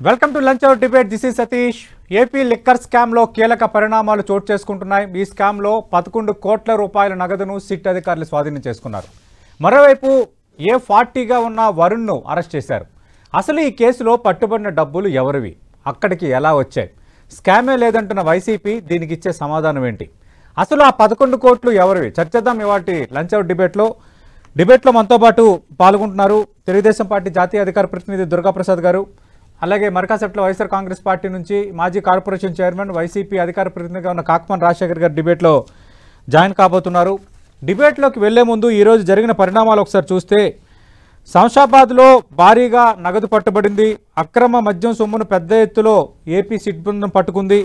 Welcome to lunch hour debate. This is Satish. AP liquor స్కామ్లో కీలక పరిణామాలు చోటు చేసుకుంటున్నాయి. ఈ స్కామ్లో 11 కోట్ల రూపాయల నగదును సిట్ అధికారులు స్వాధీనం చేసుకున్నారు. మరోవైపు A40గా ఉన్న వరుణ్ను అరెస్ట్ చేశారు. అసలు ఈ కేసులో పట్టుబడిన డబ్బులు ఎవరివి, అక్కడికి ఎలా వచ్చాయి, స్కామే లేదంటున్న వైసీపీ దీనికి ఇచ్చే సమాధానం ఏంటి, అసలు ఆ 11 కోట్లు ఎవరివి, చర్చిద్దాం ఇవాటి లంచ్ అవర్ డిబేట్లో మనతో పాటు పాల్గొంటున్నారు తెలుగుదేశం పార్టీ జాతీయ అధికార ప్రతినిధి దుర్గాప్రసాద్ గారు, అలాగే మరకాసెట్లో వైఎస్ఆర్ కాంగ్రెస్ పార్టీ నుంచి మాజీ కార్పొరేషన్ చైర్మన్ వైసీపీ అధికార ప్రతినిధిగా ఉన్న కాకమన్ రాజశేఖర్ గారు డిబేట్లో జాయిన్ కాబోతున్నారు. డిబేట్లోకి వెళ్లే ముందు ఈరోజు జరిగిన పరిణామాలు ఒకసారి చూస్తే, శంషాబాద్లో భారీగా నగదు పట్టుబడింది. అక్రమ మద్యం సొమ్మును పెద్ద ఎత్తులో ఏపీ సిట్ బృందం పట్టుకుంది.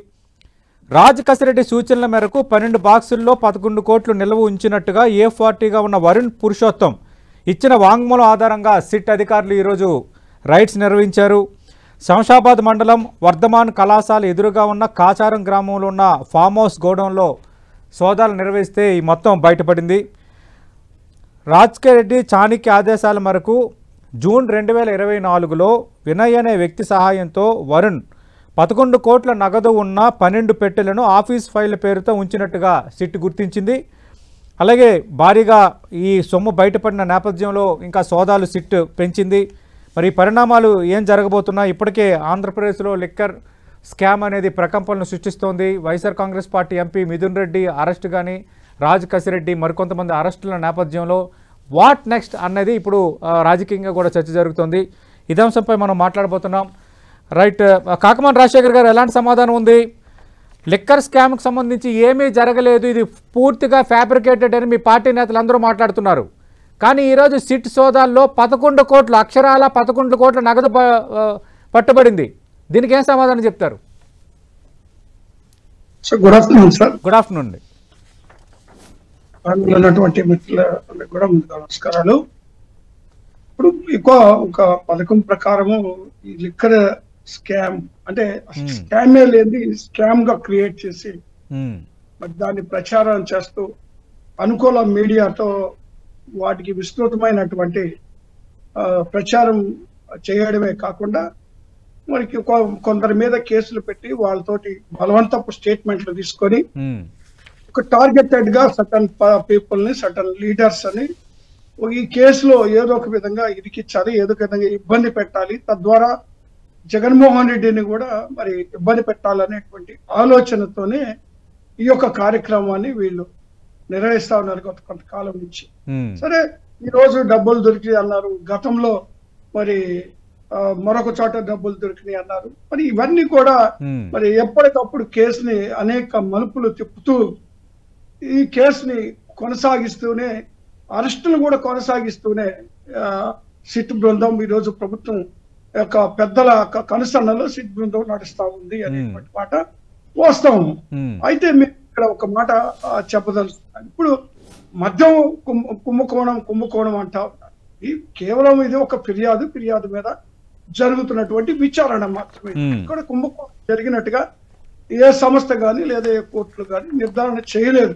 రాజ్ కసిరెడ్డి సూచనల మేరకు 12 బాక్సుల్లో 11 కోట్లు నిల్వ ఉంచినట్టుగా A40గా ఉన్న వరుణ్ పురుషోత్తం ఇచ్చిన వాంగ్మూలం ఆధారంగా సిట్ అధికారులు ఈరోజు రైడ్స్ నిర్వహించారు. శంషాబాద్ మండలం వర్ధమాన్ కళాశాల ఎదురుగా ఉన్న కాచారం గ్రామంలో ఉన్న ఫామ్ హౌస్ గోడౌన్లో సోదాలు నిర్వహిస్తే ఈ మొత్తం బయటపడింది. రాజ్కెరెడ్డి చాణిక్య ఆదేశాల మేరకు జూన్ 2024లో వినయ్ అనే వ్యక్తి సహాయంతో వరుణ్ 11 కోట్ల నగదు ఉన్న 12 పెట్టెలను ఆఫీస్ ఫైల్ పేరుతో ఉంచినట్టుగా సిట్ గుర్తించింది. అలాగే భారీగా ఈ సొమ్ము బయటపడిన నేపథ్యంలో ఇంకా సోదాలు సిట్ పెంచింది. మరి పరిణామాలు ఏం జరగబోతున్నాయి? ఇప్పటికే ఆంధ్రప్రదేశ్లో లిక్కర్ స్కామ్ అనేది ప్రకంపనలు సృష్టిస్తోంది. YSR Congress party MP Mithun Reddy arrest కానీ, రాజ్ కసిరెడ్డి మరికొంతమంది అరెస్టుల నేపథ్యంలో వాట్ నెక్స్ట్ అన్నది ఇప్పుడు రాజకీయంగా కూడా చర్చ జరుగుతోంది. ఇదే అంశంపై మనం మాట్లాడబోతున్నాం. రైట్, కాకమన్ రాజశేఖర్ గారు, ఎలాంటి సమాధానం ఉంది? లిక్కర్ స్కామ్కి సంబంధించి ఏమీ జరగలేదు, ఇది పూర్తిగా ఫ్యాబ్రికేటెడ్ అని మీ పార్టీ నేతలు అందరూ మాట్లాడుతున్నారు. కానీ ఈరోజు సిట్ సోదాల్లో 11 కోట్లు, అక్షరాల 11 కోట్ల నగదు పట్టుబడింది. దీనికి ఏం సమాధానం చెప్తారు? Good afternoon sir. Good afternoon అండి. ఉన్నటువంటి మిత్రులకు కూడా ముందుగా నమస్కారాలు. ఇప్పుడు ఒక పథకం ప్రకారము ఈ లిక్కర్ స్కామ్ అంటే స్కామే లేని స్కామ్ గా క్రియేట్ చేసి మరి దాన్ని ప్రచారం చేస్తూ అనుకూల మీడియాతో వాటికి విస్తృతమైనటువంటి ప్రచారం చేయడమే కాకుండా మనకి కొందరి మీద కేసులు పెట్టి వాళ్ళతోటి బలవంతపు స్టేట్మెంట్లు తీసుకొని ఒక టార్గెటెడ్ గా సటన్ పీపుల్ ని, సటన్ లీడర్స్ అని ఈ కేసులో ఏదో ఒక విధంగా ఇరికిచ్చాలి, ఏదో ఒక విధంగా ఇబ్బంది పెట్టాలి, తద్వారా జగన్మోహన్ రెడ్డిని కూడా మరి ఇబ్బంది పెట్టాలనేటువంటి ఆలోచనతోనే ఈ యొక్క కార్యక్రమాన్ని వీళ్ళు నిర్వహిస్తా ఉన్నారు కొంతకాలం నుంచి. సరే, ఈ రోజు డబ్బులు దొరికినాయి అన్నారు, గతంలో మరి మరొక చోట డబ్బులు దొరికినాయి అన్నారు. మరి ఇవన్నీ కూడా మరి ఎప్పటికప్పుడు కేసుని అనేక మలుపులు తిప్పుతూ ఈ కేసుని కొనసాగిస్తూనే, అరెస్టులు కూడా కొనసాగిస్తూనే సిట్ బృందం ఈరోజు ప్రభుత్వం యొక్క పెద్దల కనుసన్నలో సిట్ బృందం నడుస్తా ఉంది అనేటువంటి మాట వాస్తవం. అయితే మీరు ఇక్కడ ఒక మాట చెప్పదలుచుకున్నాను. ఇప్పుడు మద్యం కుంభకోణం అంటా ఉన్నారు. కేవలం ఇది ఒక ఫిర్యాదు మీద జరుగుతున్నటువంటి విచారణ మాత్రమే. ఇక్కడ కుంభకోణం జరిగినట్టుగా ఏ సంస్థ కానీ లేదా ఏ కోర్టులు కానీ నిర్ధారణ చేయలేదు.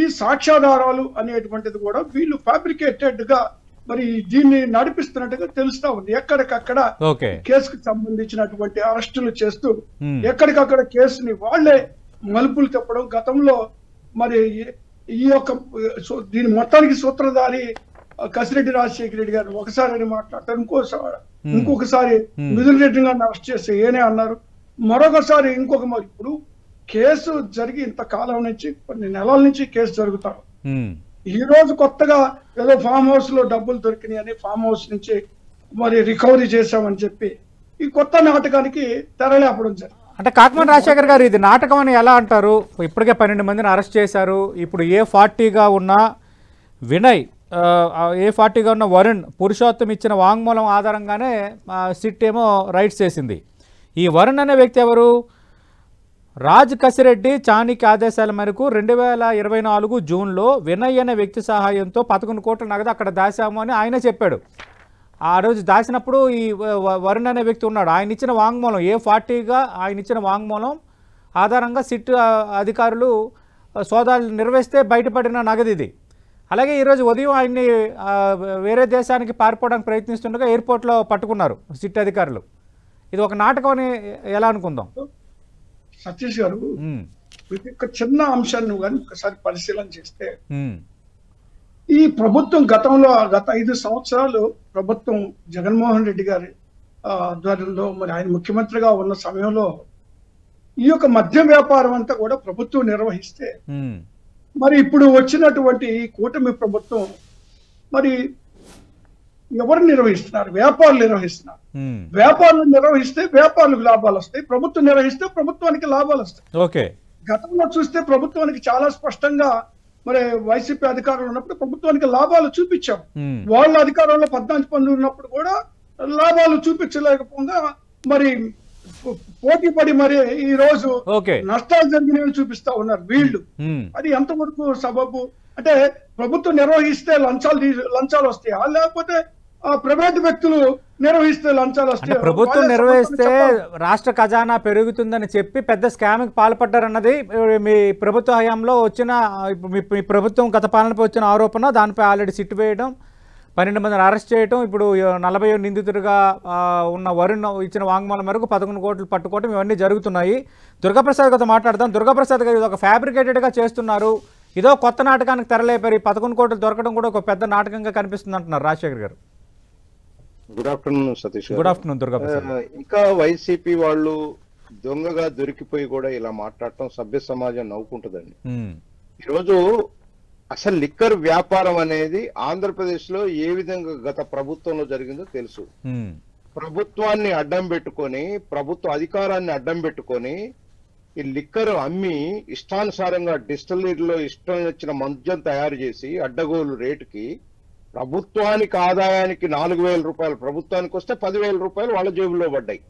ఈ సాక్ష్యాధారాలు అనేటువంటిది కూడా వీళ్ళు ఫ్యాబ్రికేటెడ్ గా మరి దీన్ని నడిపిస్తున్నట్టుగా తెలుస్తా ఉంది. ఎక్కడికక్కడ కేసుకు సంబంధించినటువంటి అరెస్టులు చేస్తూ ఎక్కడికక్కడ కేసుని వాళ్లే మలుపులు తిప్పడం. గతంలో మరి ఈ యొక్క దీని మొత్తానికి సూత్రధారి కసిరెడ్డి రాజశేఖర రెడ్డి గారు ఒకసారి మాట్లాడతారు, ఇంకొకసారి మిథున్ రెడ్డి గారిని అరెస్ట్ చేస్తే ఏనే అన్నారు, మరొకసారి ఇంకొక. మరి ఇప్పుడు కేసు జరిగి ఇంతకాలం నుంచి కొన్ని నెలల నుంచి కేసు జరుగుతారు. ఈ రోజు కొత్తగా ఏదో ఫామ్ హౌస్ లో డబ్బులు దొరికినాయి అని ఫామ్ హౌస్ నుంచి మరి రికవరీ చేశామని చెప్పి ఈ కొత్త నాటకానికి తెరలేపడం జరిగింది. అంటే కాకమన్ రాజశేఖర్ గారు, ఇది నాటకం అని ఎలా అంటారు? ఇప్పటికే 12 మందిని అరెస్ట్ చేశారు. ఇప్పుడు A40గా ఉన్న వినయ్, A40గా ఉన్న వరుణ్ పురుషోత్తం ఇచ్చిన వాంగ్మూలం ఆధారంగానే సిట్ ఏమో రైట్స్ చేసింది. ఈ వరుణ్ అనే వ్యక్తి ఎవరు? రాజ్ కసిరెడ్డి చాణిక్య ఆదేశాల మేరకు 2024 జూన్లో వినయ్ అనే వ్యక్తి సహాయంతో 11 కోట్ల నగదు అక్కడ దాశాము అని ఆయనే చెప్పాడు. ఆ రోజు దాచినప్పుడు ఈ వరుణ్ అనే వ్యక్తి ఉన్నాడు. ఆయన ఇచ్చిన వాంగ్మూలం, A40గా ఆయన ఇచ్చిన వాంగ్మూలం ఆధారంగా సిట్ అధికారులు సోదాలు నిర్వహిస్తే బయటపడిన నగదు ఇది. అలాగే ఈరోజు ఉదయం ఆయన్ని వేరే దేశానికి పారిపోవడానికి ప్రయత్నిస్తుండగా ఎయిర్పోర్ట్లో పట్టుకున్నారు సిట్ అధికారులు. ఇది ఒక నాటకం అని ఎలా అనుకుందాం? సతీష్ గారు, ప్రతి ఒక్క చిన్న అంశాన్ని నువ్వు కానీ ఒకసారి పరిశీలన చేస్తే ఈ ప్రభుత్వం గత 5 సంవత్సరాలు ప్రభుత్వం జగన్మోహన్ రెడ్డి గారి ఆధ్వర్యంలో మరి ఆయన ముఖ్యమంత్రిగా ఉన్న సమయంలో ఈ యొక్క మద్య వ్యాపారం అంతా కూడా ప్రభుత్వం నిర్వహిస్తే మరి ఇప్పుడు వచ్చినటువంటి కూటమి ప్రభుత్వం మరి ఎవరు నిర్వహిస్తున్నారు? వ్యాపారులు నిర్వహిస్తున్నారు. వ్యాపారులు నిర్వహిస్తే వ్యాపారులకు లాభాలు వస్తాయి, ప్రభుత్వం నిర్వహిస్తే ప్రభుత్వానికి లాభాలు వస్తాయి. ఓకే, గతంలో చూస్తే ప్రభుత్వానికి చాలా స్పష్టంగా మరి వైసీపీ అధికారంలో ఉన్నప్పుడు ప్రభుత్వానికి లాభాలు చూపించాం. వాళ్ళ అధికారంలో 14 ఉన్నప్పుడు కూడా లాభాలు చూపించలేకపోగా మరి పోటీ పడి మరి ఈ రోజు నష్టాలు జరిగినవి చూపిస్తా ఉన్నారు వీళ్ళు. అది ఎంతవరకు సబబు? అంటే ప్రభుత్వం నిర్వహిస్తే లంచాలు వస్తాయా, లేకపోతే ప్రైవేట్ వ్యక్తులు నిర్వహిస్తే లంచాలు వస్తాయి? ప్రభుత్వం నిర్వహిస్తే రాష్ట్ర ఖజానా పెరుగుతుందని చెప్పి పెద్ద స్కామ్ కి పాల్పడ్డారన్నది మీ ప్రభుత్వ హయాంలో వచ్చిన, మీ ప్రభుత్వం గత పాలనపై వచ్చిన ఆరోపణ. దానిపై ఆల్రెడీ సిట్ వేయడం, 12 మందిని అరెస్ట్ చేయడం, ఇప్పుడు 40 నిందితుడిగా ఉన్న వరుణ్ ఇచ్చిన వాంగ్మూలం మేరకు 11 కోట్లు పట్టుకోవడం, ఇవన్నీ జరుగుతున్నాయి. దుర్గాప్రసాద్ గారితో మాట్లాడదాం. దుర్గాప్రసాద్ గారు, ఇది ఒక ఫ్యాబ్రికేటెడ్గా చేస్తున్నారు, ఇదో కొత్త నాటకానికి తెరలేపారు, 11 కోట్లు దొరకడం కూడా ఒక పెద్ద నాటకంగా కనిపిస్తుంది అంటున్నారు రాజశేఖర్ గారు. Good afternoon Satish. Good afternoon Durgaprasad. ఇంకా వైసీపీ వాళ్ళు దొంగగా దొరికిపోయి కూడా ఇలా మాట్లాడటం సభ్య సమాజం నవ్వుకుంటుందండి. ఈరోజు అసలు లిక్కర్ వ్యాపారం అనేది ఆంధ్రప్రదేశ్ లో ఏ విధంగా గత ప్రభుత్వంలో జరిగిందో తెలుసు. ప్రభుత్వాన్ని అడ్డం పెట్టుకొని, ప్రభుత్వ అధికారాన్ని అడ్డం పెట్టుకొని ఈ లిక్కర్ అమ్మి ఇష్టానుసారంగా డిస్టిలరీలో ఇష్టం వచ్చిన మద్యం తయారు చేసి అడ్డగోలు రేటుకి ప్రభుత్వానికి ఆదాయానికి 4,000 రూపాయలు ప్రభుత్వానికి వస్తే 10,000 రూపాయలు వాళ్ళ జేబులో పడ్డాయి.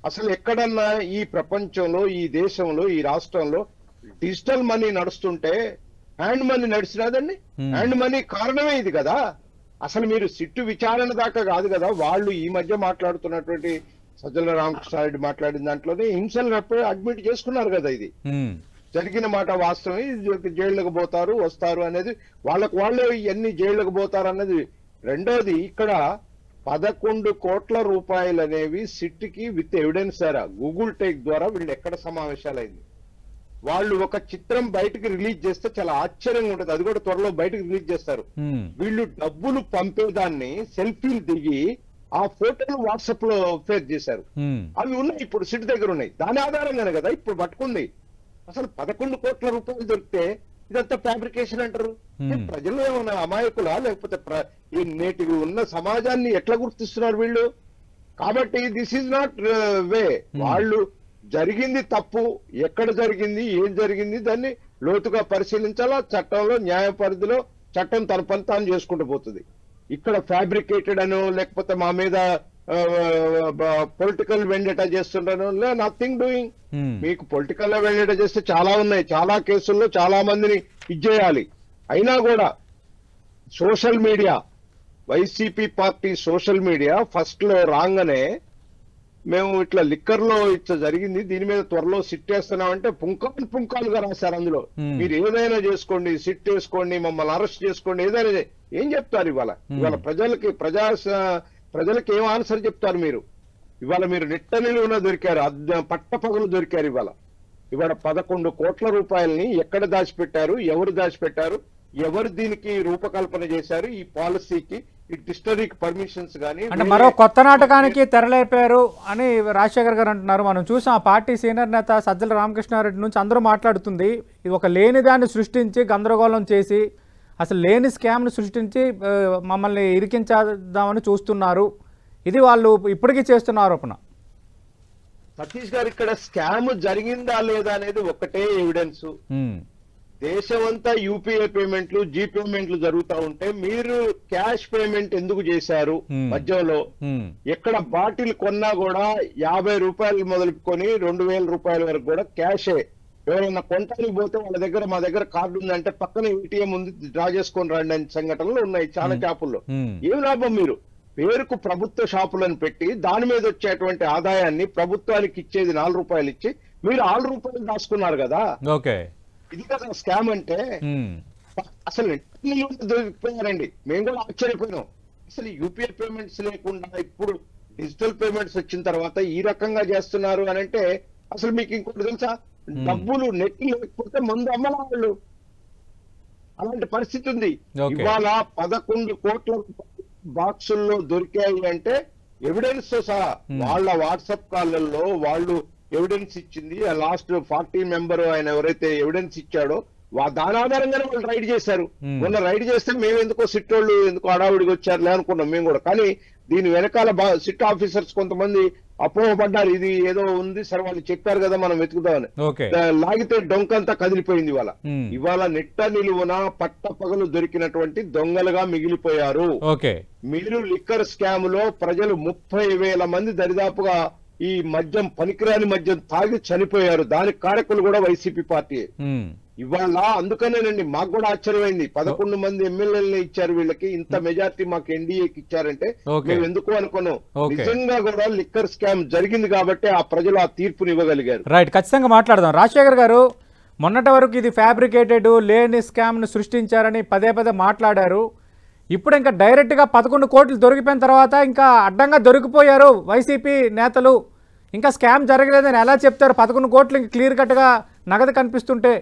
అసలు ఎక్కడన్నా ఈ ప్రపంచంలో, ఈ దేశంలో, ఈ రాష్ట్రంలో డిజిటల్ మనీ నడుస్తుంటే హ్యాండ్ మనీ నడిచినదండి. హ్యాండ్ మనీ కారణమే ఇది కదా. అసలు మీరు సిట్టు విచారణ దాకా కాదు కదా. వాళ్ళు ఈ మధ్య మాట్లాడుతున్నటువంటి సజ్జల రామకృష్ణారెడ్డి మాట్లాడిన దాంట్లోనే హింసలు అడ్మిట్ చేసుకున్నారు కదా. ఇది జరిగిన మాట వాస్తవమే. జైళ్ళకు పోతారు, వస్తారు అనేది వాళ్ళకు వాళ్ళే ఎన్ని జైళ్ళకు పోతారు అన్నది. రెండోది, ఇక్కడ 11 కోట్ల రూపాయలు అనేవి సిట్కి విత్ ఎవిడెన్స్ ద్వారా గూగుల్ టేక్ ద్వారా వీళ్ళు ఎక్కడ సమావేశాలైంది. వాళ్ళు ఒక చిత్రం బయటకు రిలీజ్ చేస్తే చాలా ఆశ్చర్యంగా ఉంటుంది. అది కూడా త్వరలో బయటకు రిలీజ్ చేస్తారు. వీళ్ళు డబ్బులు పంపేదాన్ని సెల్ఫీలు దిగి ఆ ఫోటోలు వాట్సాప్ లో షేర్ చేశారు. అవి ఉన్నాయి, ఇప్పుడు సిట్ దగ్గర ఉన్నాయి. దాని ఆధారంగానే కదా ఇప్పుడు పట్టుకుంది. అసలు 11 కోట్ల రూపాయలు దొరికితే ఇదంతా ఫ్యాబ్రికేషన్ అంటారు. ప్రజలు ఏమన్నా అమాయకులా, లేకపోతే నేటి ఉన్న సమాజాన్ని ఎట్లా గుర్తిస్తున్నారు వీళ్ళు? కాబట్టి దిస్ ఈజ్ నాట్ వే. వాళ్ళు జరిగింది తప్పు, ఎక్కడ జరిగింది, ఏం జరిగింది, దాన్ని లోతుగా పరిశీలించాలా. చట్టంలో, న్యాయ పరిధిలో చట్టం తన పని తాను చేసుకుంటూ పోతుంది. ఇక్కడ ఫ్యాబ్రికేటెడ్ అనో, లేకపోతే మా మీద పొలిటికల్ వెండేటా చేస్తుండను, నథింగ్ డూయింగ్. మీకు పొలిటికల్ వెండేటా చేస్తే చాలా ఉన్నాయి, చాలా కేసుల్లో చాలా మందిని ఇచ్చేయాలి. అయినా కూడా social media, YCP party social media first లో రాగానే మేము ఇట్లా లిక్కర్ లో ఇట్లా జరిగింది, దీని మీద త్వరలో సిట్ వేస్తున్నామంటే పుంకాలుగా రాశారు. అందులో మీరు ఏదైనా చేసుకోండి, సిట్ వేసుకోండి, మమ్మల్ని అరెస్ట్ చేసుకోండి, ఏదైనా ఏం చెప్తారు ఇవాళ? ప్రజలకి ఏం ఆన్సర్ చెప్తారు మీరు? ఇవాళ మీరు నిట్టనిలువున దొరికారు, పట్టపగలు దొరికారు. ఇవాళ 11 కోట్ల రూపాయలని ఎక్కడ దాచిపెట్టారు, ఎవరు దాచిపెట్టారు, ఎవరు దీనికి రూపకల్పన చేశారు, ఈ పాలసీకి, ఈ డిస్టరీకి పర్మిషన్స్ కానీ. అంటే మరో కొత్త నాటకానికి తెరలేపారు అని రాజశేఖర్ గారు అంటున్నారు. మనం చూసాం ఆ పార్టీ సీనియర్ నేత సజ్జల రామకృష్ణారెడ్డి నుంచి అందరూ మాట్లాడుతుంది, ఇది ఒక లేని దాన్ని సృష్టించి గందరగోళం చేసి అసలు లేని స్కామ్ను సృష్టించి మమ్మల్ని ఇరికించేద్దామని చూస్తున్నారు. ఇది వాళ్ళు ఇప్పటికీ చేస్తున్న ఆరోపణ. సతీష్ గారు, ఇక్కడ స్కామ్ జరిగిందా లేదా అనేది ఒక్కటే ఎవిడెన్స్. దేశమంతా యూపీఐ పేమెంట్లు, జీ పేమెంట్లు జరుగుతూ ఉంటే మీరు క్యాష్ పేమెంట్ ఎందుకు చేశారు? మధ్యలో ఎక్కడ బాటిల్ కొన్నా కూడా 50 రూపాయలు మొదలుకొని 2,000 రూపాయల వరకు కూడా క్యాషే. ఎవరైనా కొంటానికి పోతే వాళ్ళ దగ్గర, మా దగ్గర కార్డు ఉందంటే పక్కన ఏటీఎం ఉంది, డ్రా చేసుకొని రండి అనే సంఘటనలు ఉన్నాయి చాలా షాపుల్లో. ఏం లాభం? మీరు పేరుకు ప్రభుత్వ షాపులను పెట్టి దాని మీద వచ్చేటువంటి ఆదాయాన్ని ప్రభుత్వానికి ఇచ్చేది 4 రూపాయలు ఇచ్చి మీరు 6 రూపాయలు దాచుకున్నారు కదా. ఇది కదా స్కామ్ అంటే. అసలు దొరికిపోయారండి. మేము కూడా ఆశ్చర్యపోయినాం. అసలు యూపీఐ పేమెంట్స్ లేకుండా ఇప్పుడు డిజిటల్ పేమెంట్స్ వచ్చిన తర్వాత ఈ రకంగా చేస్తున్నారు అని అంటే అసలు మీకు ఇంకోటి తెలుసా, డబ్బులు నెట్ లేకపోతే మందు అమ్మల వాళ్ళు, అలాంటి పరిస్థితి ఉంది. Okay. ఇవాళ 11 కోట్ల బాక్సుల్లో దొరికాయి అంటే ఎవిడెన్స్ తో సహా వాళ్ళ వాట్సాప్ కాళ్ళల్లో వాళ్ళు ఎవిడెన్స్ ఇచ్చింది. లాస్ట్ 40 మెంబర్ ఆయన ఎవరైతే ఎవిడెన్స్ ఇచ్చాడో దాని ఆధారంగానే వాళ్ళు రైడ్ చేశారు. మొన్న రైడ్ చేస్తే మేము ఎందుకో సిట్ వాళ్ళు ఎందుకో హడావుడికి వచ్చారులే అనుకున్నాం మేము కూడా. కానీ దీని వెనకాల సిట్ ఆఫీసర్స్ కొంతమంది అపోహపడ్డారు, ఇది ఏదో ఉంది సార్ వాళ్ళు చెప్పారు కదా మనం వెతుకుదామని. లాగితే డొంకంతా కదిలిపోయింది. ఇవాళ నిట్ట నిలువున పట్ట పగలు దొరికినటువంటి దొంగలుగా మిగిలిపోయారు. మీరు లిక్కర్ స్కామ్ లో ప్రజలు 30,000 మంది దరిదాపుగా ఈ మద్యం పనికిరాని మద్యం తాగి చనిపోయారు. దానికి కారకులు కూడా వైసీపీ పార్టీ. ఇవాళ అందుకనేనండి మాకు కూడా ఆశ్చర్యమైంది, 11 మంది ఎమ్మెల్యేలని ఇచ్చారు వీళ్ళకి, ఇంత మెజార్టీ మాకు ఎన్డీఏకి ఇచ్చారంటే మేము ఎందుకు అనుకున్నాం. నిజంగా కూడా లిక్కర్ స్కామ్ జరిగింది కాబట్టి ఆ ప్రజలు ఆ తీర్పుని ఇవ్వగలిగారు. రైట్, ఖచ్చితంగా మాట్లాడదాం. రాజశేఖర్ గారు, మొన్నటి వరకు ఇది ఫ్యాబ్రికేటెడ్ లేని స్కామ్ ను సృష్టించారని పదే పదే మాట్లాడారు. ఇప్పుడు ఇంకా డైరెక్ట్ గా 11 కోట్లు దొరికిపోయిన తర్వాత ఇంకా అడ్డంగా దొరికిపోయారు వైసీపీ నేతలు, ఇంకా స్కామ్ జరగలేదని ఎలా చెప్తారు? 11 కోట్లు ఇంకా క్లియర్ కట్ గా నగదు కనిపిస్తుంటే,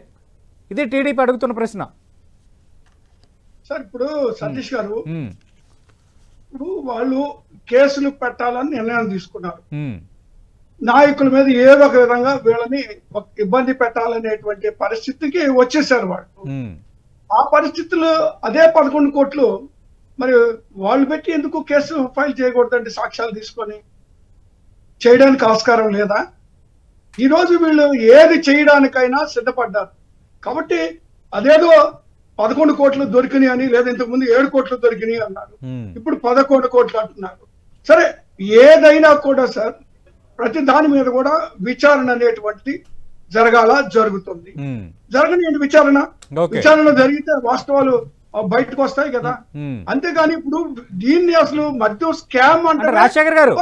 ఇది టీడీపీ అడుగుతున్న ప్రశ్న. సార్ ఇప్పుడు సతీష్ గారు, ఇప్పుడు వాళ్ళు కేసులు పెట్టాలని నిర్ణయం తీసుకున్నారు. నాయకుల మీద ఏదో ఒక విధంగా వీళ్ళని ఇబ్బంది పెట్టాలనేటువంటి పరిస్థితికి వచ్చేసారు వాళ్ళు. ఆ పరిస్థితులు అదే 11 కోట్లు మరి వాళ్ళు పెట్టి ఎందుకు కేసు ఫైల్ చేయకూడదండి? సాక్ష్యాలు తీసుకొని చేయడానికి ఆస్కారం లేదా? ఈరోజు వీళ్ళు ఏది చేయడానికైనా సిద్ధపడ్డారు కాబట్టి అదేదో 11 కోట్లు దొరికినాయి అని, లేదా ఇంతకుముందు 7 కోట్లు దొరికినాయి అన్నారు, ఇప్పుడు 11 కోట్లు అంటున్నారు. సరే, ఏదైనా కూడా సార్ ప్రతి దాని మీద కూడా విచారణ అనేటువంటిది జరుగుతుంది. జరగని విచారణ జరిగితే వాస్తవాలు బయటకు వస్తాయి కదా. అంతేగాని ఇప్పుడు దీన్ని అసలు మద్యం స్కామ్ అంటే రాజశేఖర్ గారు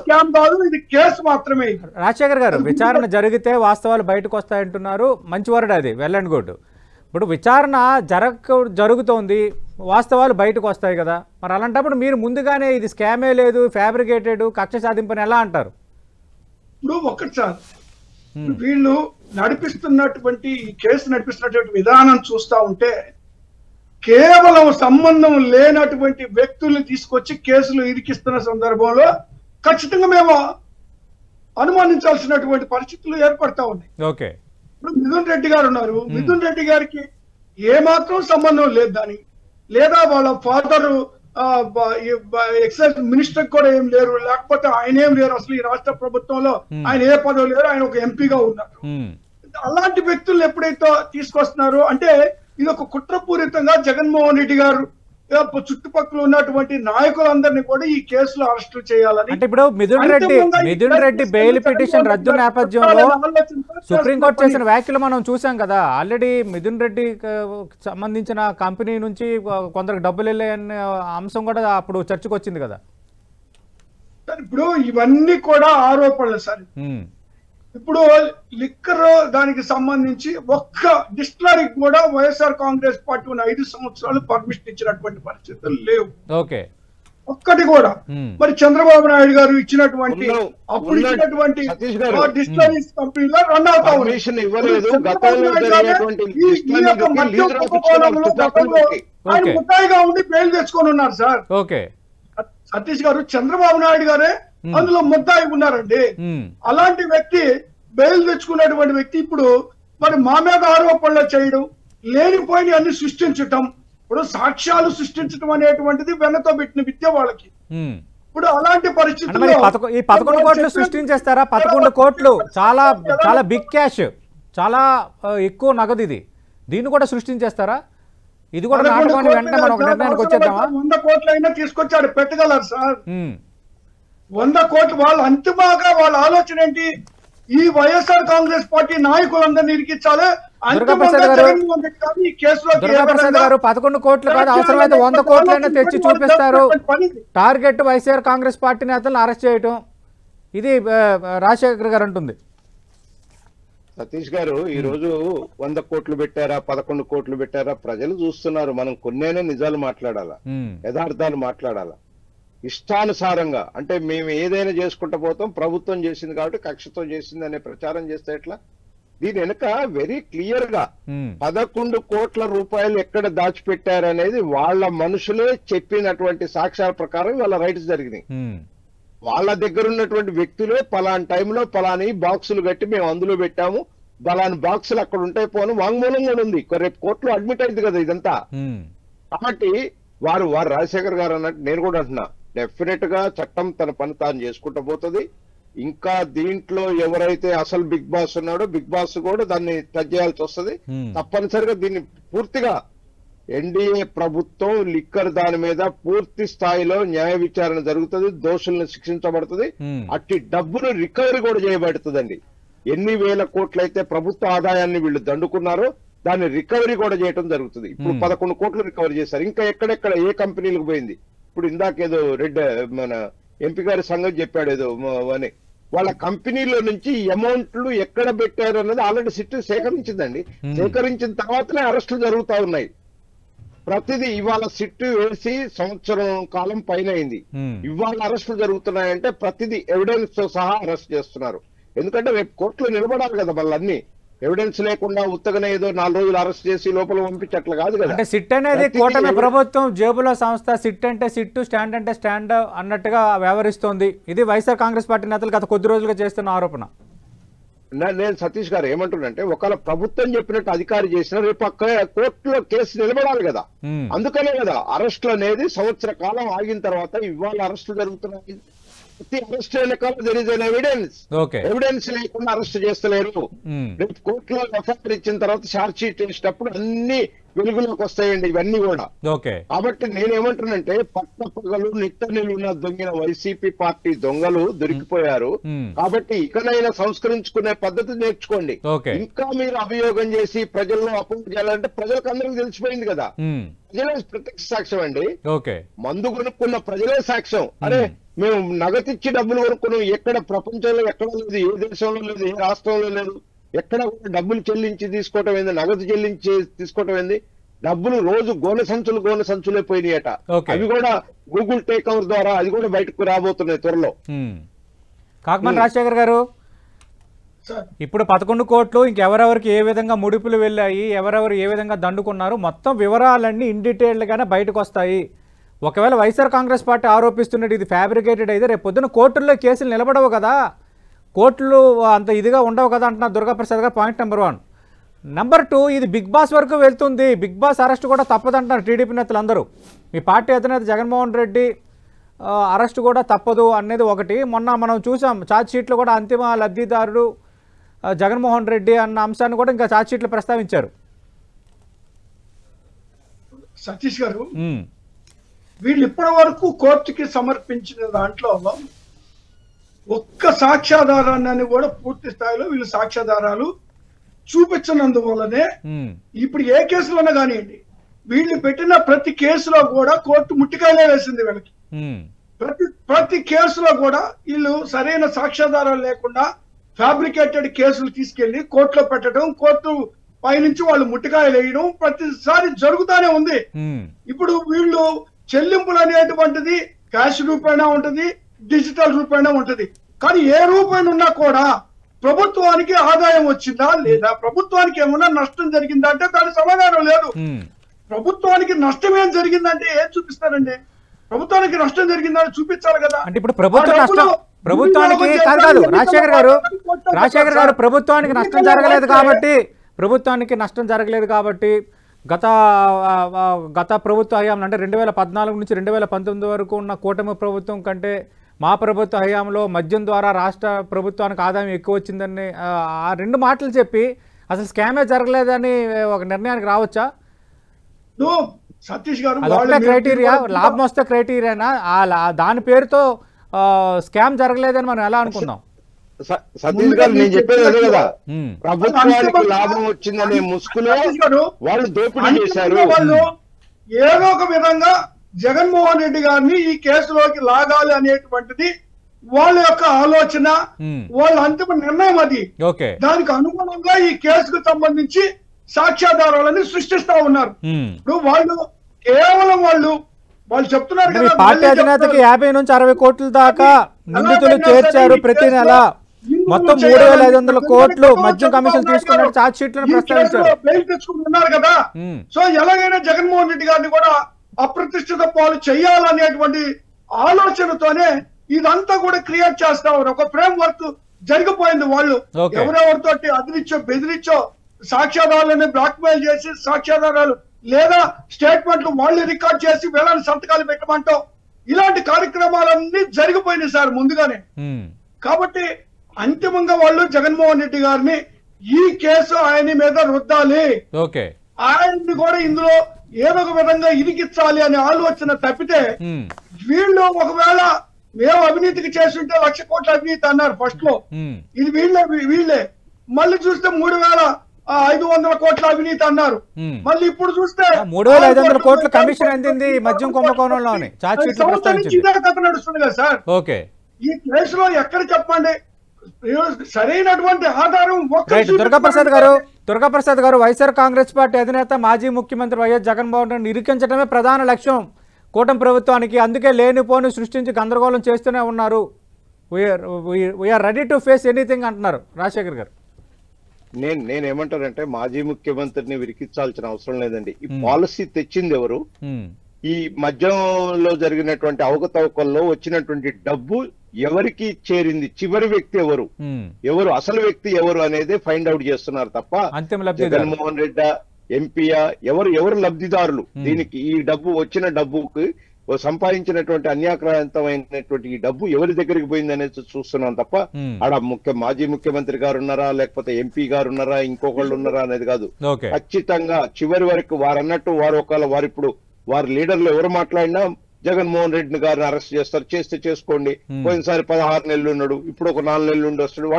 స్కామ్ కాదు, ఇది కేసు మాత్రమే. రాజశేఖర్ గారు, విచారణ జరిగితే వాస్తవాలు బయటకు వస్తాయంటున్నారు, మంచి వర్డ్ అది, వెల్ అండ్ గుడ్. ఇప్పుడు విచారణ జరుగుతోంది, వాస్తవాలు బయటకు వస్తాయి కదా, మరి అలాంటప్పుడు మీరు ముందుగానే ఇది స్కామే లేదు, ఫ్యాబ్రికేటెడ్, కక్ష సాధింపని ఎలా అంటారు? ఇప్పుడు ఒక్కటి సార్, వీళ్ళు నడిపిస్తున్నటువంటి కేసు నడిపిస్తున్నటువంటి విధానం చూస్తా ఉంటే కేవలం సంబంధం లేనటువంటి వ్యక్తుల్ని తీసుకొచ్చి కేసులు ఇరికిస్తున్న సందర్భంలో ఖచ్చితంగా మేము అనుమానించాల్సినటువంటి పరిస్థితులు ఏర్పడతా ఉన్నాయి. ఇప్పుడు మిథున్ రెడ్డి గారు ఉన్నారు, మిథున్ రెడ్డి గారికి ఏమాత్రం సంబంధం లేదు దాని, లేదా వాళ్ళ ఫాదర్ ఎక్సైజ్ మినిస్టర్ కూడా ఏం లేరు, లేకపోతే ఆయన ఏం లేరు, అసలు ఈ రాష్ట్ర ప్రభుత్వంలో ఆయన ఏ పదవి లేరు, ఆయన ఒక ఎంపీగా ఉన్నారు. అలాంటి వ్యక్తులు ఎప్పుడైతే తీసుకొస్తున్నారో అంటే ఇది ఒక కుట్రపూరితంగా జగన్మోహన్ రెడ్డి గారు చుట్టుపక్కల ఉన్నటువంటి నాయకులందరినీ కూడా ఈ కేసులో అరెస్టు చేయాలని. అంటే ఇప్పుడు మిథున్ రెడ్డి బెయిల్ పిటిషన్ రద్దు నేపథ్యంలో సుప్రీంకోర్టు చేసిన వ్యాఖ్యలు మనం చూసాం కదా. ఆల్రెడీ మిథున్ రెడ్డి సంబంధించిన కంపెనీ నుంచి కొందరికి డబ్బులు వెళ్ళాయనే అంశం కూడా అప్పుడు చర్చకు వచ్చింది కదా. ఇప్పుడు ఇవన్నీ కూడా ఆరోపణలు సార్. ఇప్పుడు లిక్కర్ దానికి సంబంధించి ఒక్క డిస్టిలరీకి కూడా వైఎస్ఆర్ కాంగ్రెస్ పార్టీ ఉన్న 5 సంవత్సరాలు పర్మిషన్ ఇచ్చినటువంటి పరిస్థితులు లేవు, ఒక్కటి కూడా. మరి చంద్రబాబు నాయుడు గారు ఇచ్చినటువంటి అప్పుడు ఇచ్చినటువంటి డిస్టిలరీస్ కంపెనీలో రన్ అవుతా ఉన్నాయి. ఆయన ముద్దాయిగా ఉండి బెయిల్ తెచ్చుకొని ఉన్నారు సార్ సతీష్ గారు. చంద్రబాబు నాయుడు గారే అందులో ముద్దాయి ఉన్నారండి. అలాంటి వ్యక్తి బెయిల్ తెచ్చుకున్నటువంటి వ్యక్తి ఇప్పుడు మరి మా మీద ఆరోపణలు చేయడం, లేనిపోయిన అన్ని సృష్టించటం, ఇప్పుడు సాక్ష్యాలు సృష్టించడం అనేటువంటిది వెన్నతో పెట్టిన విద్య వాళ్ళకి. ఇప్పుడు అలాంటి పరిస్థితుల్లో ఈ 11 కోట్లు సృష్టించేస్తారా? 11 కోట్లు చాలా చాలా బిగ్ క్యాష్, చాలా ఎక్కువ నగదు, దీన్ని కూడా సృష్టించేస్తారా? ఇది కూడా నాటకం వెంటనే మనం ఒక నిర్ణయానికి వచ్చేద్దామా? 100 కోట్లు అయినా తీసుకొచ్చాడు పెట్టగలరు సార్. 100 కోట్లు వాళ్ళ అంతిమంగా వాళ్ళ ఆలోచన ఏంటి? ఈ వైఎస్ఆర్ కాంగ్రెస్ పార్టీ నాయకులందరినీ ఇరికించాలి. దుర్గాప్రసాద్ గారు 11 కోట్లు కాదు, అవసరమైతే 100 కోట్లైనా తెచ్చి చూపిస్తారు. టార్గెట్ వైఎస్ఆర్ కాంగ్రెస్ పార్టీ నేతలను అరెస్ట్ చేయటం, ఇది రాజశేఖర్ గారు అంటుంది. సతీష్ గారు, ఈ రోజు 100 కోట్లు పెట్టారా 11 కోట్లు పెట్టారా ప్రజలు చూస్తున్నారు. మనం కొన్నైనా నిజాలు మాట్లాడాలా, యథార్థాలు మాట్లాడాలా. ఇష్టానుసారంగా అంటే మేము ఏదైనా చేసుకుంటూ పోతాం, ప్రభుత్వం చేసింది కాబట్టి కక్షతో చేసింది అనే ప్రచారం చేస్తే ఎట్లా? దీని వెనుక వెరీ క్లియర్ గా 11 కోట్ల రూపాయలు ఎక్కడ దాచిపెట్టారనేది వాళ్ళ మనుషులే చెప్పినటువంటి సాక్ష్యాల ప్రకారం వాళ్ళ రైట్స్ జరిగినాయి. వాళ్ళ దగ్గర ఉన్నటువంటి వ్యక్తులే పలాని టైంలో పలాని బాక్సులు కట్టి మేము అందులో పెట్టాము, పలాని బాక్సులు అక్కడ ఉంటాయి పోను వాంగ్మూలం కూడా ఉంది, రేపు కోర్టులో అడ్మిట్ అయింది కదా ఇదంతా. కాబట్టి వారు రాజశేఖర్ గారు అన్నట్టు నేను కూడా అంటున్నా, డెఫినెట్ గా చట్టం తన పని తాను చేసుకుంటూ పోతుంది. ఇంకా దీంట్లో ఎవరైతే అసలు బిగ్ బాస్ ఉన్నాడో బిగ్ బాస్ కూడా దాన్ని టచ్ చేయాల్సి వస్తుంది. తప్పనిసరిగా దీన్ని పూర్తిగా ఎన్డీఏ ప్రభుత్వం లిక్కర్ దాని మీద పూర్తి స్థాయిలో న్యాయ విచారణ జరుగుతుంది, దోషులను శిక్షించబడుతుంది, అట్టి డబ్బును రికవరీ కూడా చేయబడుతుందండి. ఎన్ని వేల కోట్లయితే ప్రభుత్వ ఆదాయాన్ని వీళ్ళు దండుకున్నారో దాన్ని రికవరీ కూడా చేయడం జరుగుతుంది. ఇప్పుడు 11 కోట్లు రికవరీ చేశారు. ఇంకా ఎక్కడెక్కడ ఏ కంపెనీలకు పోయింది? ఇప్పుడు ఇందాకేదో మన ఎంపీ గారి సంగతి చెప్పాడు ఏదో అని, వాళ్ళ కంపెనీలో నుంచి అమౌంట్లు ఎక్కడ పెట్టారు అన్నది ఆల్రెడీ సిట్ సేకరించిందండి. సేకరించిన తర్వాతనే అరెస్టులు జరుగుతా ఉన్నాయి. ప్రతిదీ ఇవాళ సిట్ వేసి సంవత్సరం కాలం పైన అయింది, ఇవాళ అరెస్టులు జరుగుతున్నాయంటే ప్రతిదీ ఎవిడెన్స్ తో సహా అరెస్ట్ చేస్తున్నారు. ఎందుకంటే రేపు కోర్టులో నిలబడాలి కదా, వాళ్ళన్నీ ఎవిడెన్స్ లేకుండా ఉత్తగానే ఏదో 4 రోజులు అరెస్ట్ చేసి లోపల పంపించట్ల కాదు కదా. అంటే సిట్ అనేది కూటమి ప్రభుత్వం జేబులో సంస్థ, సిట్ అంటే సిట్టు, స్టాండ్ అంటే స్టాండ్ అన్నట్టుగా వ్యవహరిస్తోంది. ఇది వైఎస్ఆర్ కాంగ్రెస్ పార్టీ నేతలు గత కొద్ది రోజులుగా చేస్తున్న ఆరోపణ. నేను సతీష్ గారు ఏమంటున్నానంటే, ఒకవేళ ప్రభుత్వం చెప్పినట్టు అధికారి చేసినా రేపు కోర్టులో కేసు నిలబడాలి కదా. అందుకనే కదా అరెస్టులు అనేది సంవత్సర కాలం ఆగిన తర్వాత ఇవాళ అరెస్టులు జరుగుతున్నాయి. ప్రతి అరెస్ట్ వెనకాల there is an evidence. Evidence లేకుండా అరెస్ట్ చేస్తలేరు. రేపు కోర్టులో ఎఫ్ఐఆర్ ఇచ్చిన తర్వాత ఛార్జ్ షీట్ వేసినప్పుడు అన్ని వెలుగులోకి వస్తాయండి ఇవన్నీ కూడా. కాబట్టి నేనేమంటున్నానంటే, పట్టపగలు నిట్ట నిలువున దొంగిన వైసీపీ పార్టీ దొంగలు దొరికిపోయారు. కాబట్టి ఇకనైనా సంస్కరించుకునే పద్ధతి నేర్చుకోండి. ఇంకా మీరు అభియోగం చేసి ప్రజల్లో అపోజ్ చేయాలంటే ప్రజలకు అందరికీ తెలిసిపోయింది కదా. ప్రజలే ప్రత్యక్ష సాక్ష్యం అండి. మందు కొనుక్కున్న ప్రజలే సాక్ష్యం. అరే మేము నగతిచ్చి డబ్బులు కొనుక్కున్నాం, ఎక్కడ ప్రపంచంలో ఎక్కడ లేదు, ఏ దేశంలో లేదు, ఏ రాష్ట్రంలో లేదు, ఎక్కడ కూడా డబ్బులు చెల్లించి తీసుకోవటం ఏంది, నగదు చెల్లించి తీసుకోవటం ఏంది, డబ్బులు రోజు గోనె సంచులే పోయినాయట. అవి కూడా గూగుల్ టేక్ ఓవర్ ద్వారా అది కూడా బయటకు రాబోతున్నాయి త్వరలో. కాకమన్ రాజశేఖర్ గారు, ఇప్పుడు 11 కోట్లు ఇంకెవరెవరికి ఏ విధంగా ముడుపులు వెళ్ళాయి, ఎవరెవరు ఏ విధంగా దండుకున్నారు, మొత్తం వివరాలన్నీ ఇన్ డీటెయిల్డ్ గానే బయటకు వస్తాయి. ఒకవేళ వైఎస్ఆర్ కాంగ్రెస్ పార్టీ ఆరోపిస్తున్నట్టు ఇది ఫ్యాబ్రికేటెడ్ అయితే రేపు పొద్దున కోర్టుల్లో కేసులు నిలబడవు కదా, కోర్టులు అంత ఇదిగా ఉండవు కదా అంటున్నారు దుర్గాప్రసాద్ గారు. Point number 1. నెంబర్ 2, ఇది బిగ్ బాస్ వరకు వెళ్తుంది, బిగ్ బాస్ అరెస్ట్ కూడా తప్పదంటున్నారు టీడీపీ నేతలు అందరూ. మీ పార్టీ అధినేత జగన్మోహన్ రెడ్డి అరెస్ట్ కూడా తప్పదు అనేది ఒకటి. మొన్న మనం చూసాం ఛార్జ్ షీట్లో కూడా అంతిమ లబ్ధిదారుడు జగన్మోహన్ రెడ్డి అన్న అంశాన్ని కూడా ఇంకా ఛార్జ్ షీట్లో ప్రస్తావించారు. సతీష్ గారు, వీళ్ళు ఇప్పటి వరకు కోర్టుకి సమర్పించిన దాంట్లో ఒక్క సాక్ష్యాధారాన్ని కూడా పూర్తి స్థాయిలో వీళ్ళు సాక్ష్యాధారాలు చూపించినందువల్లనే ఇప్పుడు ఏ కేసులోనే కానివ్వండి, వీళ్ళు పెట్టిన ప్రతి కేసులో కూడా కోర్టు ముట్టికాయలే వేసింది వీళ్ళకి. ప్రతి కేసులో కూడా వీళ్ళు సరైన సాక్ష్యాధారాలు లేకుండా ఫ్యాబ్రికేటెడ్ కేసులు తీసుకెళ్లి కోర్టులో పెట్టడం, కోర్టు పైనుంచి వాళ్ళు ముట్టికాయలు వేయడం ప్రతిసారి జరుగుతానే ఉంది. ఇప్పుడు వీళ్ళు చెల్లింపులు అనేటువంటిది క్యాష్ రూపేణా ఉంటది, డిజిటల్ రూపేణా ఉంటది. కానీ ఏ రూపేణా ఉన్నా కూడా ప్రభుత్వానికి ఆదాయం వచ్చిందా లేదా, ప్రభుత్వానికి ఏమన్నా నష్టం జరిగిందా అంటే దాని సమాధానం లేదు. ప్రభుత్వానికి నష్టం ఏం జరిగిందంటే ఏం చూపిస్తారండి? ప్రభుత్వానికి నష్టం జరిగిందని చూపించాలి కదా. అంటే ఇప్పుడు ప్రభుత్వానికి కాదు రాజశేఖర్ గారు ప్రభుత్వానికి నష్టం జరగలేదు కాబట్టి గత ప్రభుత్వ హయాంలో అంటే 2014 నుంచి 2019 వరకు ఉన్న కూటమి ప్రభుత్వం కంటే మా ప్రభుత్వ హయాంలో మద్యం ద్వారా రాష్ట్ర ప్రభుత్వానికి ఆదాయం ఎక్కువ వచ్చిందని ఆ 2 మాటలు చెప్పి అసలు స్కామే జరగలేదని ఒక నిర్ణయానికి రావచ్చా? సతీష్ గారు, అదొకటే క్రైటీరియా, లాభం వస్తే క్రైటీరియానా? దాని పేరుతో స్కామ్ జరగలేదని మనం ఎలా అనుకుందాం? సతీష్ గారు, నేను చెప్పేది అదే కదా, ప్రభుత్వానికి లాభం వచ్చిందనే ముసుగులో వాళ్ళు దోపిడీ చేశారు. వాళ్ళు ఏదో ఒక విధంగా జగన్మోహన్ రెడ్డి గారిని ఈ కేసులోకి లాగాలి అనేటువంటిది వాళ్ళ యొక్క ఆలోచన, వాళ్ళ అంతిమ నిర్ణయం అది. దానికి అనుగుణంగా ఈ కేసుకు సంబంధించి సాక్ష్యాధారాలని సృష్టిస్తా ఉన్నారు. ఇప్పుడు వాళ్ళు కేవలం వాళ్ళు చెప్తున్నారు అంటే మీ కదా, పార్టీ మళ్ళీ అధినేతకి చెప్తున్నారు. 50 నుంచి 60 కోట్ల దాకా నిందితులు అలాగైనా చేర్చారు సరే ఈ ప్రతి నెల కేసులో హిందువులు మొత్తం చేయాలని 3,500 కోట్లు చంద్రబాబు మద్యం కమిషన్ నాయుడు తీసుకున్నట్టు గారు ఛార్జ్ షీట్లను ఈ ప్రస్తావించారు. కేసులో బెయిల్ తెచ్చుకుంటున్నారు కదా. ఉమ్, సో ఎలాగైనా జగన్మోహన్ రెడ్డి గారిని కూడా అప్రతిష్ఠిత పాలు చేయాలనేటువంటి ఆలోచనతోనే ఇదంతా కూడా క్రియేట్ చేస్తా ఉన్నారు. ఒక ఫ్రేమ్ వర్క్ జరిగిపోయింది. వాళ్ళు Okay. ఎవరెవరితో అదిరిచ్చో బెదిరించో సాక్ష్యాధారాలను బ్లాక్ మెయిల్ చేసి సాక్ష్యాధారాలు లేదా స్టేట్మెంట్లు వాళ్ళు రికార్డ్ చేసి వీళ్ళని సంతకాలు పెట్టమంటాం, ఇలాంటి కార్యక్రమాలన్నీ జరిగిపోయినాయి సార్ ముందుగానే. ఉమ్, కాబట్టి అంతిమంగా వాళ్ళు జగన్మోహన్ రెడ్డి గారిని ఈ కేసు ఆయన మీద రుద్దాలి, ఓకే. ఆయన్ని కూడా ఇందులో ఏదో ఒక విధంగా ఇరికించాలి అనే ఆలోచన తప్పితే ఉమ్, వీళ్ళు ఒకవేళ మేము అవినీతికి చేస్తుంటే 1,00,000 కోట్ల అవినీతి అన్నారు ఫస్ట్ లో, ఉమ్, ఇది వీళ్ళే మళ్ళీ చూస్తే 3,500 కోట్ల అవినీతి అన్నారు. ఉమ్. మళ్ళీ ఇప్పుడు చూస్తే 3,500 కోట్ల కమిషన్ అందింది మద్యం కుంభకోణంలోని ఛార్జ్ షీట్లు సంవత్సరం నుంచి ప్రస్తావించింది. ఇదే కథ నడుస్తుంది కదా సార్. ఓకే, ఈ కేసులో ఎక్కడ చెప్పండి సరైనటువంటి ఆధారం ఒక్క రైట్. దుర్గాప్రసాద్ గారు వైఎస్ఆర్ కాంగ్రెస్ పార్టీ అధినేత మాజీ ముఖ్యమంత్రి వైఎస్ జగన్మోహన్ రెడ్డిని ఇరికించడమే ప్రధాన లక్ష్యం కూటమి ప్రభుత్వానికి, అందుకే లేనిపోని సృష్టించి గందరగోళం చేస్తూనే ఉన్నారు. We are ready to face anything అంటున్నారు రాజశేఖర్ గారు. నేనేమంటానంటే మాజీ ముఖ్యమంత్రిని విరికించాల్సిన అవసరం లేదండి. ఈ పాలసీ తెచ్చింది ఎవరు? ఉమ్, ఈ మధ్యంలో జరిగినటువంటి అవకతవకల్లో వచ్చినటువంటి డబ్బు ఎవరికి చేరింది, చివరి వ్యక్తి ఎవరు, ఉమ్, ఎవరు అసలు వ్యక్తి ఎవరు అనేది ఫైండ్ అవుట్ చేస్తున్నారు తప్ప అంతిమ లబ్ధిదారు. జగన్మోహన్ రెడ్డి ఎంపీయా ఎవరు లబ్ధిదారులు, దీనికి ఈ డబ్బు వచ్చిన డబ్బుకి సంపాదించినటువంటి అన్యాక్రాంతమైనటువంటి ఈ డబ్బు ఎవరి దగ్గరికి పోయింది అనేది చూస్తున్నాం తప్ప ఆడ మాజీ ముఖ్యమంత్రి గారు ఉన్నారా లేకపోతే ఎంపీ గారు ఉన్నారా ఇంకొకళ్ళు ఉన్నారా అనేది కాదు. ఓకే. ఖచ్చితంగా చివరి వరకు వారు అన్నట్టు వారు ఇప్పుడు వారి లీడర్లు ఎవరు మాట్లాడినా జగన్మోహన్ రెడ్డి గారిని అరెస్ట్ చేస్తారు, చేస్తే చేసుకోండి, పోయినసారి 16 నెలలు ఉన్నాడు, ఇప్పుడు ఒక 4 నెలలు ఉండి వస్తాడు.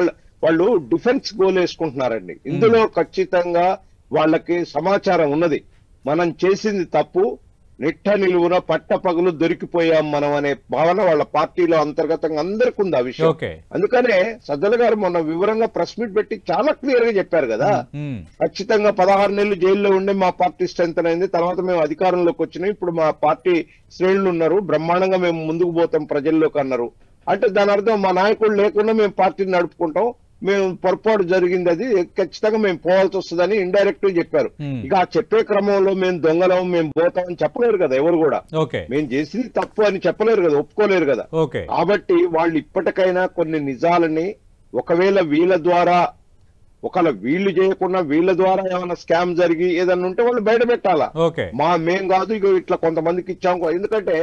వాళ్ళు డిఫెన్స్ గోల్ వేసుకుంటున్నారండి. ఇందులో ఖచ్చితంగా వాళ్ళకి సమాచారం ఉన్నది, మనం చేసింది తప్పు, నిట్ట నిలువున పట్టపగలు దొరికిపోయాం మనం అనే భావన వాళ్ళ పార్టీలో అంతర్గతంగా అందరికీ ఉంది ఆ విషయం. అందుకనే సజ్జల గారు మొన్న వివరంగా ప్రెస్ మీట్ పెట్టి చాలా క్లియర్ గా చెప్పారు కదా, ఖచ్చితంగా 16 నెలలు జైల్లో ఉండే మా పార్టీ స్ట్రెంత్ అయింది, తర్వాత మేము అధికారంలోకి వచ్చినాం, ఇప్పుడు మా పార్టీ శ్రేణులు ఉన్నారు, బ్రహ్మాండంగా మేము ముందుకు పోతాం ప్రజల్లోకి అన్నారు. అంటే దాని అర్థం మా నాయకుడు లేకుండా మేము పార్టీని నడుపుకుంటాం, మేము పొరపాటు జరిగింది, అది ఖచ్చితంగా మేము పోవాల్సి వస్తుందని ఇండైరెక్ట్ గా చెప్పారు. ఇక ఆ చెప్పే క్రమంలో మేము దొంగలం మేము పోతామని చెప్పలేరు కదా ఎవరు కూడా, మేము చేసింది తప్పు అని చెప్పలేరు కదా, ఒప్పుకోలేరు కదా. కాబట్టి వాళ్ళు ఇప్పటికైనా కొన్ని నిజాలని ఒకవేళ వీళ్ళ ద్వారా వీళ్ళు చేయకుండా వీళ్ళ ద్వారా ఏమైనా స్కామ్ జరిగి ఏదన్నా ఉంటే వాళ్ళు బయట పెట్టాలా, మేం కాదు ఇక ఇట్లా కొంతమందికి ఇచ్చాము. ఎందుకంటే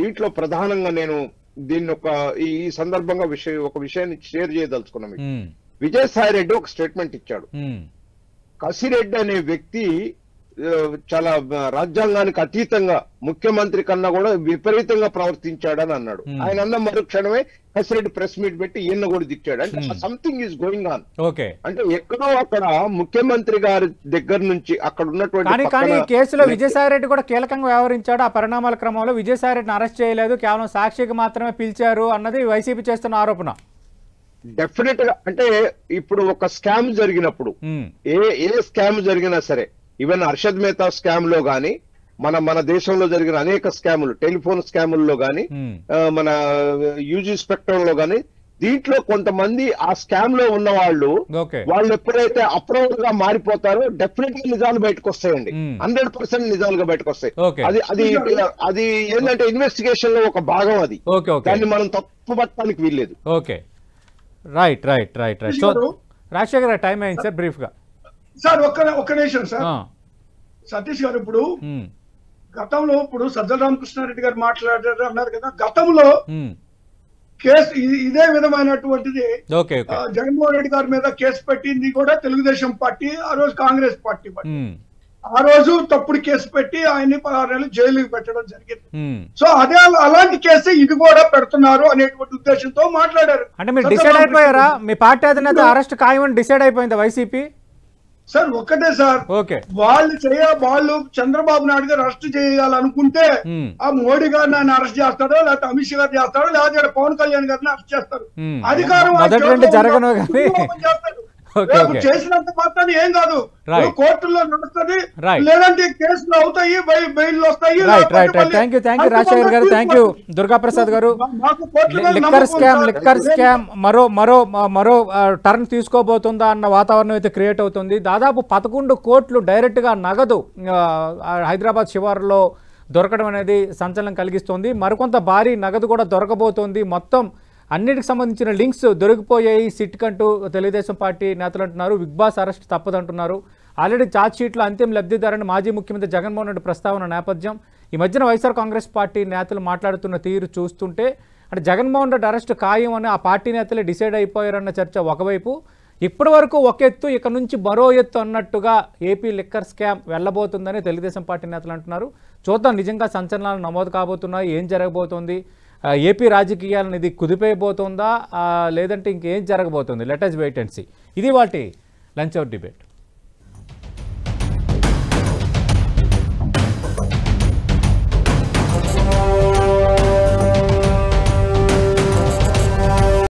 దీంట్లో ప్రధానంగా నేను దీన్ని ఈ సందర్భంగా ఒక విషయాన్ని షేర్ చేయదలుచుకున్నాం. విజయసాయి రెడ్డి ఒక స్టేట్మెంట్ ఇచ్చాడు. కసిరెడ్డి అనే వ్యక్తి చాలా రాజ్యాంగానికి అతీతంగా ముఖ్యమంత్రి కన్నా కూడా విపరీతంగా ప్రవర్తించాడని అన్నాడు. ఆయన అన్న మరుక్షణమే కసిరెడ్డి ప్రెస్ మీట్ పెట్టి ఈయన కూడా తిట్టాడు. అంటే సంథింగ్ ఈజ్ గోయింగ్ ఆన్. అంటే ఎక్కడో అక్కడ ముఖ్యమంత్రి గారి దగ్గర నుంచి అక్కడ ఉన్నటువంటి కానీ ఈ కేసులో విజయసాయి రెడ్డి కూడా కీలకంగా వ్యవహరించాడు. ఆ పరిణామాల క్రమంలో విజయసాయి రెడ్డిని అరెస్ట్ చేయలేదు, కేవలం సాక్షికి మాత్రమే పిలిచారు అన్నది వైసీపీ చేస్తున్న ఆరోపణ. డెఫినెట్ గా అంటే ఇప్పుడు ఒక స్కామ్ జరిగినప్పుడు ఏ స్కామ్ జరిగినా సరే, ఈవెన్ హర్షద్ మెహతా స్కామ్ లో గానీ మన దేశంలో జరిగిన అనేక స్కాములు, టెలిఫోన్ స్కాముల్లో గానీ మన యూజీ స్పెక్ట్రమ్ లో గానీ, దీంట్లో కొంతమంది ఆ స్కామ్ లో ఉన్న వాళ్ళు ఎప్పుడైతే అప్రూవల్ గా మారిపోతారో డెఫినెట్ గా నిజాలు బయటకు వస్తాయండి, 100% నిజాలుగా బయటకు వస్తాయి. అది ఏంటంటే ఇన్వెస్టిగేషన్ లో ఒక భాగం, అది దాన్ని మనం తప్పు పట్టడానికి వీల్లేదు. రైట్. సో రాజశేఖర్ టైం అయింది సార్, బ్రీఫ్ గా సార్ ఒక్క నిమిషం సార్. సతీష్ గారు ఇప్పుడు గతంలో సజ్జల రామకృష్ణారెడ్డి గారు మాట్లాడారు అన్నారు కదా, గతంలో కేసు ఇదే విధమైనటువంటిది జగన్మోహన్ రెడ్డి గారి మీద కేసు పెట్టింది కూడా తెలుగుదేశం పార్టీ, ఆ రోజు కాంగ్రెస్ పార్టీ. ఆ రోజు తప్పుడు కేసు పెట్టి ఆయన్ని 16 నెలలు జైలుకి పెట్టడం జరిగింది. సో అలాంటి కేసు ఇది కూడా పెడుతున్నారు అనేటువంటి ఉద్దేశంతో మాట్లాడారు. అంటే మీరు డిసైడ్ అయిపోయారా? మీ పార్టీ అధినేత అరెస్ట్ ఖాయమని డిసైడ్ అయిపోయిందా వైసీపీ? సార్ ఒక్కటే సార్, వాళ్ళు చంద్రబాబు నాయుడు గారు అరెస్ట్ చేయాలనుకుంటే ఆ మోడీ గారిని ఆయన అరెస్ట్ చేస్తాడో, లేకపోతే అమిత్ షా గారు చేస్తాడో, లేకపోతే పవన్ కళ్యాణ్ గారిని అరెస్ట్ చేస్తారు. అధికారం జరగను కానీ ఓకే రేపు ఓకే చేసినంత మాత్రాన్ని ఏం కాదు, Right. కోర్టుల్లో నడుస్తుంది, Right. లేదంటే కేసులు అవుతాయి, బెయిల్ వస్తాయి. Right right right thank you Rajasekhar గారు, థ్యాంక్ యూ దుర్గాప్రసాద్ గారు. మాకు కోర్టుల మీద లిక్కర్ నమ్మకం ఉంది. స్కామ్ మరో టర్న్ తీసుకోబోతుందా అన్న వాతావరణం అయితే క్రియేట్ అవుతుంది. దాదాపు 11 కోట్లు డైరెక్ట్గా నగదు హైదరాబాద్ శివారులో దొరకడం అనేది సంచలనం కలిగిస్తోంది. మరికొంత భారీ నగదు కూడా దొరకబోతోంది. మొత్తం అన్నిటికి సంబంధించిన లింక్స్ దొరికిపోయాయి సిట్ కంటూ తెలుగుదేశం పార్టీ నేతలు అంటున్నారు. బిగ్ బాస్ అరెస్ట్ తప్పదంటున్నారు. ఆల్రెడీ ఛార్జ్ షీట్లో అంతిమ లబ్ధిదారుని మాజీ ముఖ్యమంత్రి జగన్మోహన్ రెడ్డి ప్రస్తావన నేపథ్యం, ఈ మధ్యన వైఎస్ఆర్ కాంగ్రెస్ పార్టీ నేతలు మాట్లాడుతున్న తీరు చూస్తుంటే అంటే జగన్మోహన్ రెడ్డి అరెస్ట్ ఖాయం అని ఆ పార్టీ నేతలే డిసైడ్ అయిపోయారన్న చర్చ ఒకవైపు, ఇప్పటి వరకు ఒక ఎత్తు ఇక నుంచి మరో ఎత్తు అన్నట్టుగా ఏపీ లిక్కర్ స్కామ్ వెళ్ళబోతుందని తెలుగుదేశం పార్టీ నేతలు అంటున్నారు. చూద్దాం నిజంగా సంచలనాలు నమోదు కాబోతున్నాయి, ఏం జరగబోతోంది, ఏపీ రాజకీయాలను ఇది కుదిపైపోతుందా లేదంటే ఇంకేం జరగబోతుంది. Let us wait and see. ఇది వాటి లంచ్ అవర్ డిబేట్.